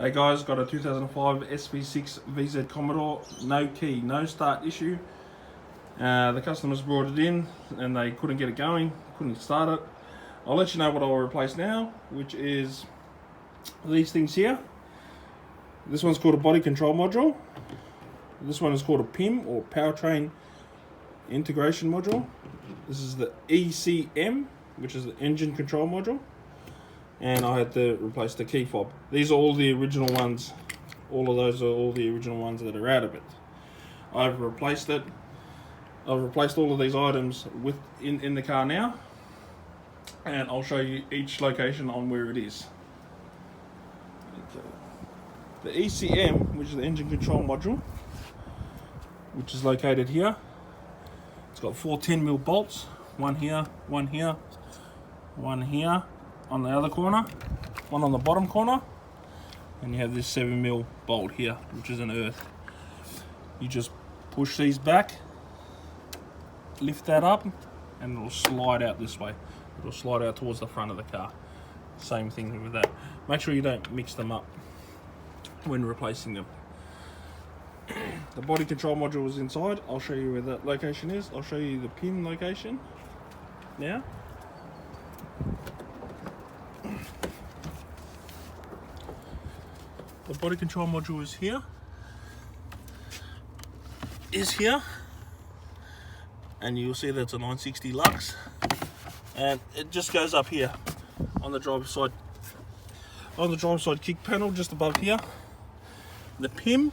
Hey guys, got a 2005 SV6 VZ Commodore, no key, no start issue. The customers brought it in and they couldn't get it going, couldn't start it. I'll let you know what I'll replace now, which is these things here. This one's called a body control module. This one is called a PIM, or powertrain integration module. This is the ECM, which is the engine control module. And I had to replace the key fob. These are all the original ones. All of those are all the original ones that are out of it. I've replaced it. I've replaced all of these items in the car now, and I'll show you each location on where it is. Okay. The ECM, which is the engine control module, which is located here. It's got 4 10mm bolts, one here, one here, one here on the other corner, one on the bottom corner, and you have this 7mm bolt here, which is an earth. You just push these back, lift that up, and it'll slide out this way. It'll slide out towards the front of the car. Same thing with that. Make sure you don't mix them up when replacing them. The body control module is inside. I'll show you where that location is. I'll show you the pin location now. The body control module is here. And you'll see that's a 960 Lux. And it just goes up here on the driver's side. On the driver's side kick panel, just above here. The PIM,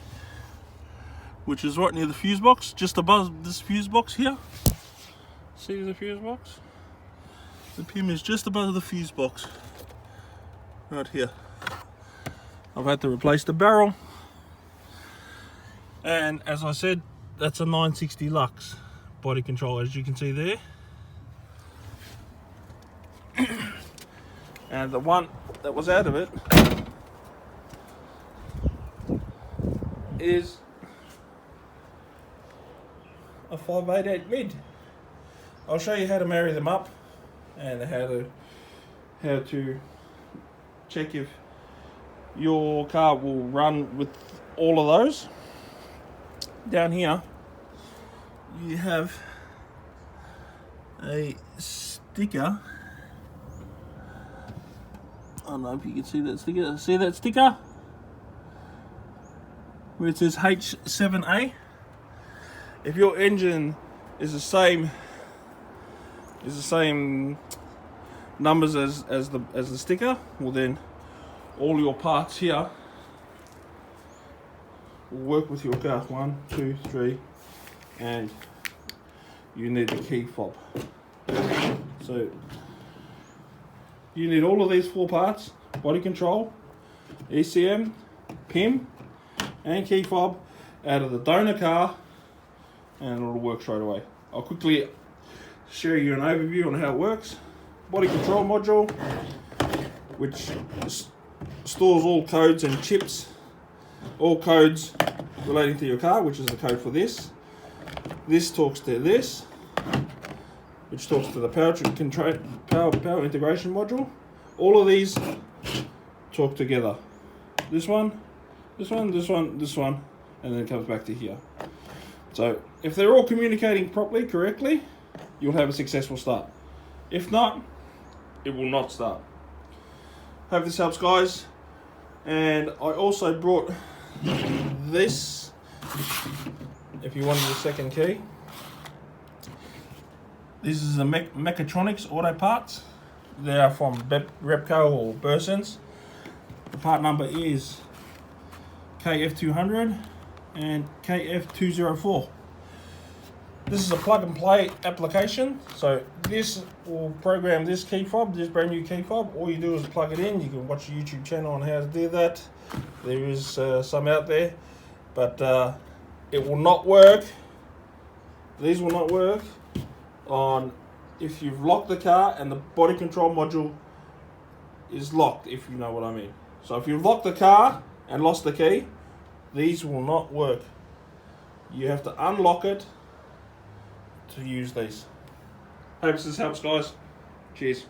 which is right near the fuse box, just above this fuse box here. See the fuse box? The PIM is just above the fuse box, right here. I've had to replace the barrel, and as I said, that's a 960 Lux body control, as you can see there. And the one that was out of it is a 588 mid. I'll show you how to marry them up and how to check if your car will run with all of those. Down here you have a sticker. I don't know if you can see that sticker. See that sticker? Where it says H7A. If your engine is the same numbers as the sticker, well then all your parts here will work with your car. 1, 2, 3, and you need the key fob. So you need all of these 4 parts: body control, ECM, PIM, and key fob out of the donor car, and it'll work straight away. I'll quickly share you an overview on how it works. Body control module, which stores all codes and chips, all codes relating to your car, which is the code for this. This talks to this, which talks to the power integration module. All of these talk together. This one, this one, this one, this one, and then it comes back to here. So if they're all communicating properly, correctly, you'll have a successful start. If not, it will not start. Hope this helps, guys. And I also brought this, if you wanted the second key. This is the Mechatronics auto parts. They are from Repco or Bursons. The part number is KF200 and KF204. This is a plug and play application, so this will program this key fob, this brand new key fob. All you do is plug it in. You can watch a YouTube channel on how to do that. There is some out there, but it will not work. These will not work on if you've locked the car and the body control module is locked, if you know what I mean. So if you've locked the car and lost the key, these will not work. You have to unlock it to use these. Hope this helps, guys. Cheers.